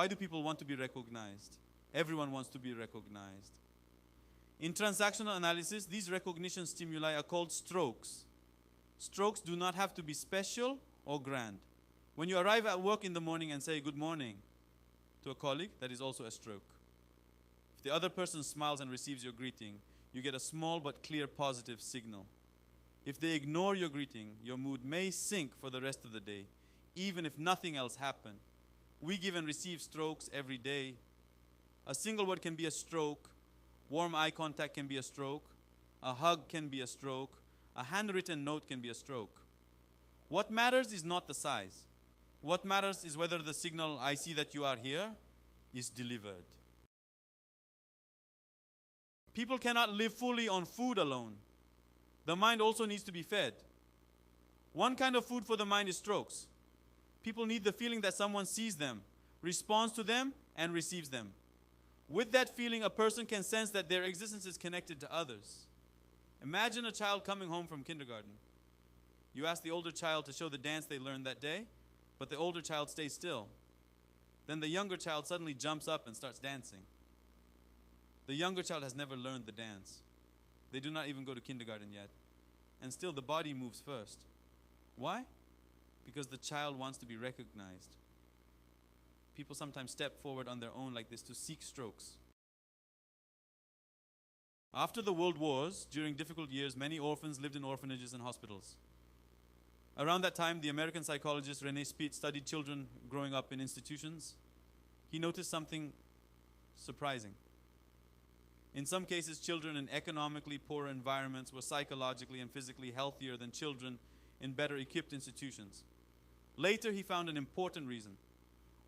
Why do people want to be recognized? Everyone wants to be recognized. In transactional analysis, these recognition stimuli are called strokes. Strokes do not have to be special or grand. When you arrive at work in the morning and say good morning to a colleague, that is also a stroke. If the other person smiles and receives your greeting, you get a small but clear positive signal. If they ignore your greeting, your mood may sink for the rest of the day, even if nothing else happened. We give and receive strokes every day. A single word can be a stroke. Warm eye contact can be a stroke. A hug can be a stroke. A handwritten note can be a stroke. What matters is not the size. What matters is whether the signal, I see that you are here, is delivered. People cannot live fully on food alone. The mind also needs to be fed. One kind of food for the mind is strokes. People need the feeling that someone sees them, responds to them, and receives them. With that feeling, a person can sense that their existence is connected to others. Imagine a child coming home from kindergarten. You ask the older child to show the dance they learned that day, but the older child stays still. Then the younger child suddenly jumps up and starts dancing. The younger child has never learned the dance. They do not even go to kindergarten yet. And still the body moves first. Why? Because the child wants to be recognized. People sometimes step forward on their own like this to seek strokes. After the World Wars, during difficult years, many orphans lived in orphanages and hospitals. Around that time, the American psychologist René Spitz studied children growing up in institutions. He noticed something surprising. In some cases, children in economically poor environments were psychologically and physically healthier than children in better equipped institutions. Later, he found an important reason.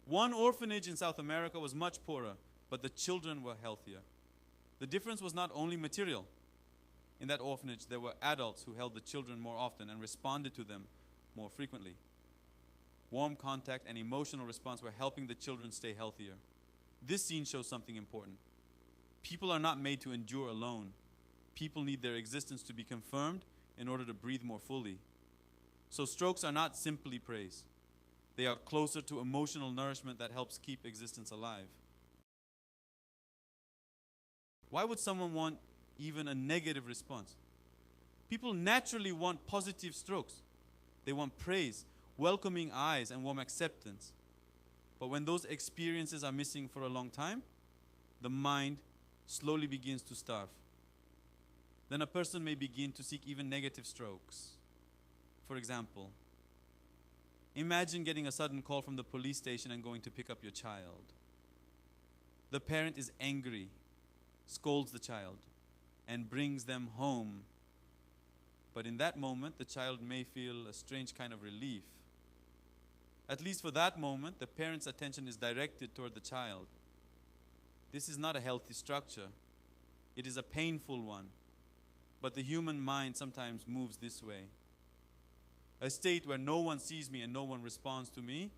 One orphanage in South America was much poorer, but the children were healthier. The difference was not only material. In that orphanage, there were adults who held the children more often and responded to them more frequently. Warm contact and emotional response were helping the children stay healthier. This scene shows something important. People are not made to endure alone. People need their existence to be confirmed in order to breathe more fully. So strokes are not simply praise. They are closer to emotional nourishment that helps keep existence alive. Why would someone want even a negative response? People naturally want positive strokes. They want praise, welcoming eyes, and warm acceptance. But when those experiences are missing for a long time, the mind slowly begins to starve. Then a person may begin to seek even negative strokes. For example, imagine getting a sudden call from the police station and going to pick up your child. The parent is angry, scolds the child, and brings them home. But in that moment, the child may feel a strange kind of relief. At least for that moment, the parent's attention is directed toward the child. This is not a healthy structure. It is a painful one. But the human mind sometimes moves this way. A state where no one sees me and no one responds to me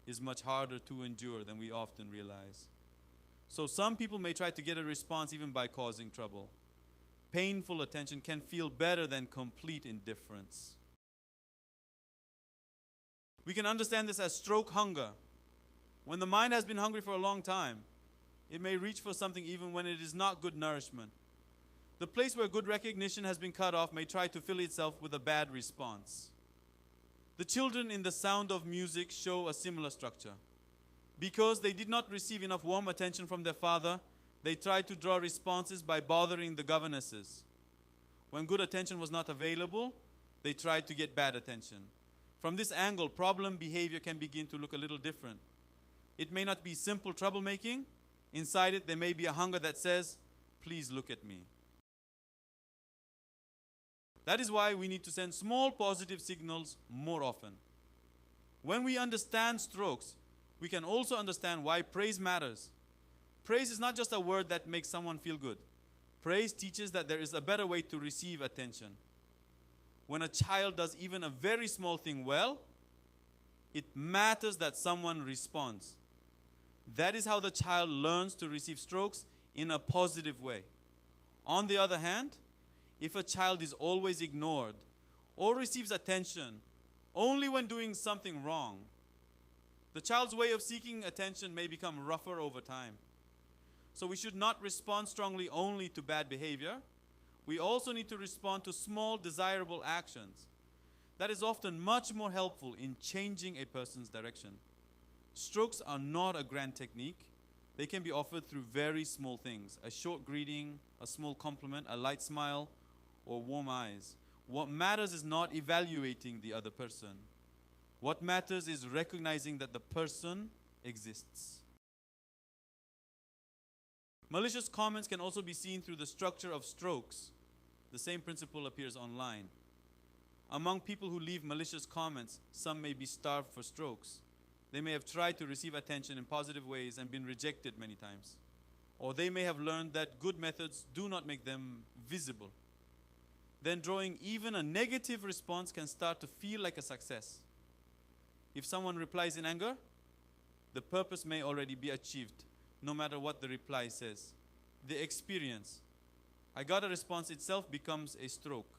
is much harder to endure than we often realize. So some people may try to get a response even by causing trouble. Painful attention can feel better than complete indifference. We can understand this as stroke hunger. When the mind has been hungry for a long time, it may reach for something even when it is not good nourishment. The place where good recognition has been cut off may try to fill itself with a bad response. The children in The Sound of Music show a similar structure. Because they did not receive enough warm attention from their father, they tried to draw responses by bothering the governesses. When good attention was not available, they tried to get bad attention. From this angle, problem behavior can begin to look a little different. It may not be simple troublemaking. Inside it, there may be a hunger that says, please look at me. That is why we need to send small positive signals more often. When we understand strokes, we can also understand why praise matters. Praise is not just a word that makes someone feel good. Praise teaches that there is a better way to receive attention. When a child does even a very small thing well, it matters that someone responds. That is how the child learns to receive strokes in a positive way. On the other hand, if a child is always ignored or receives attention only when doing something wrong, The child's way of seeking attention may become rougher over time. So we should not respond strongly only to bad behavior. We also need to respond to small, desirable actions. That is often much more helpful in changing a person's direction. Strokes are not a grand technique. They can be offered through very small things. A short greeting, a small compliment, a light smile, or warm eyes. What matters is not evaluating the other person. What matters is recognizing that the person exists. Malicious comments can also be seen through the structure of strokes. The same principle appears online. Among people who leave malicious comments, some may be starved for strokes. They may have tried to receive attention in positive ways and been rejected many times. Or they may have learned that good methods do not make them visible. Then drawing even a negative response can start to feel like a success. If someone replies in anger, the purpose may already be achieved, no matter what the reply says. The experience, I got a response itself, becomes a stroke.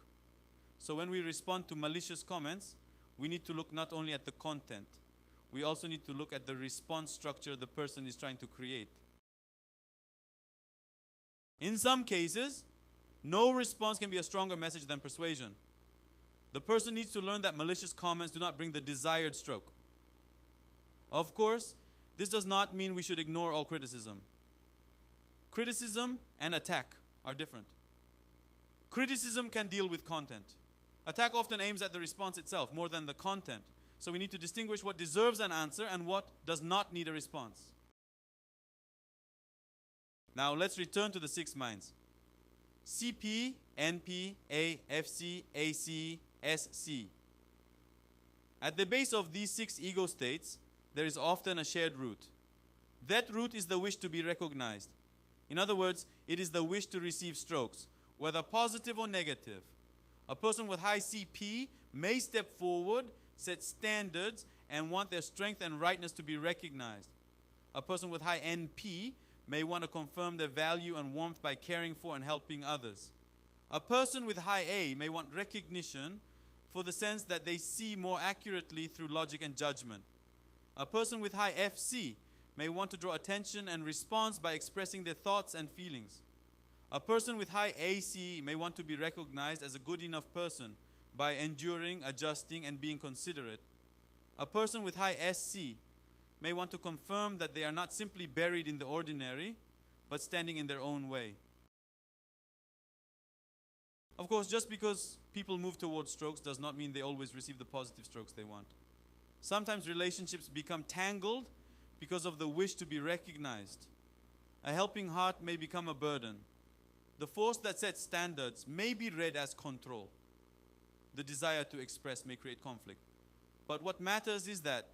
So when we respond to malicious comments, we need to look not only at the content, we also need to look at the response structure the person is trying to create. In some cases, no response can be a stronger message than persuasion. The person needs to learn that malicious comments do not bring the desired stroke. Of course, this does not mean we should ignore all criticism. Criticism and attack are different. Criticism can deal with content. Attack often aims at the response itself more than the content. So we need to distinguish what deserves an answer and what does not need a response. Now let's return to the 6 minds. CP, NP, AFC, AC, SC. At the base of these 6 ego states, there is often a shared root. That root is the wish to be recognized. In other words, it is the wish to receive strokes, whether positive or negative. A person with high CP may step forward, set standards, and want their strength and rightness to be recognized. A person with high NP may want to confirm their value and warmth by caring for and helping others. A person with high A may want recognition for the sense that they see more accurately through logic and judgment. A person with high FC may want to draw attention and response by expressing their thoughts and feelings. A person with high AC may want to be recognized as a good enough person by enduring, adjusting, and being considerate. A person with high SC may want to confirm that they are not simply buried in the ordinary, but standing in their own way. Of course, just because people move towards strokes does not mean they always receive the positive strokes they want. Sometimes relationships become tangled because of the wish to be recognized. A helping heart may become a burden. The force that sets standards may be read as control. The desire to express may create conflict. But what matters is that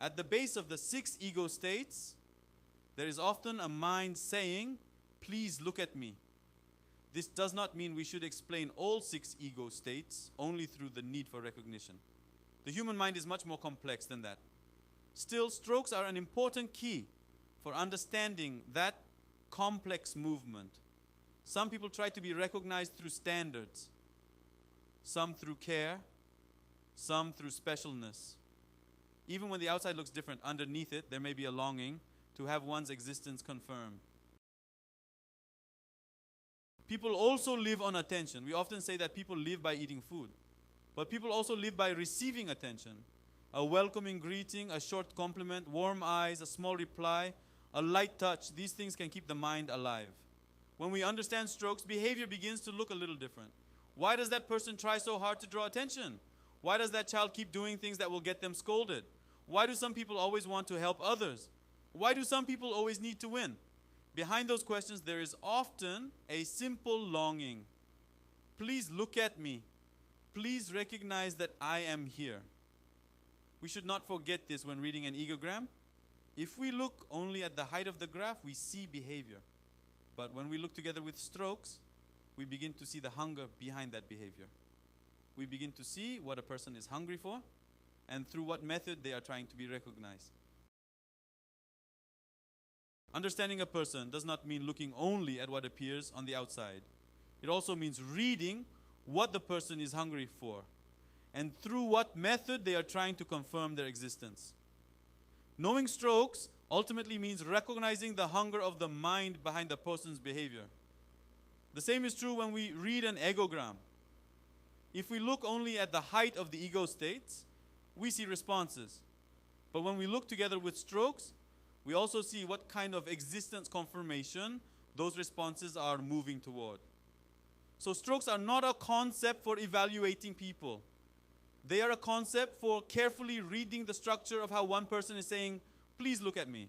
at the base of the 6 ego states, there is often a mind saying, please look at me. This does not mean we should explain all 6 ego states only through the need for recognition. The human mind is much more complex than that. Still, strokes are an important key for understanding that complex movement. Some people try to be recognized through standards, some through care, some through specialness. Even when the outside looks different, underneath it, there may be a longing to have one's existence confirmed. People also live on attention. We often say that people live by eating food. But people also live by receiving attention. A welcoming greeting, a short compliment, warm eyes, a small reply, a light touch. These things can keep the mind alive. When we understand strokes, behavior begins to look a little different. Why does that person try so hard to draw attention? Why does that child keep doing things that will get them scolded? Why do some people always want to help others? Why do some people always need to win? Behind those questions, there is often a simple longing. Please look at me. Please recognize that I am here. We should not forget this when reading an egogram. If we look only at the height of the graph, we see behavior. But when we look together with strokes, we begin to see the hunger behind that behavior. We begin to see what a person is hungry for and through what method they are trying to be recognized. Understanding a person does not mean looking only at what appears on the outside. It also means reading what the person is hungry for and through what method they are trying to confirm their existence. Knowing strokes ultimately means recognizing the hunger of the mind behind the person's behavior. The same is true when we read an egogram. If we look only at the height of the ego states, we see responses. But when we look together with strokes, we also see what kind of existence confirmation those responses are moving toward. So strokes are not a concept for evaluating people. They are a concept for carefully reading the structure of how one person is saying, please look at me.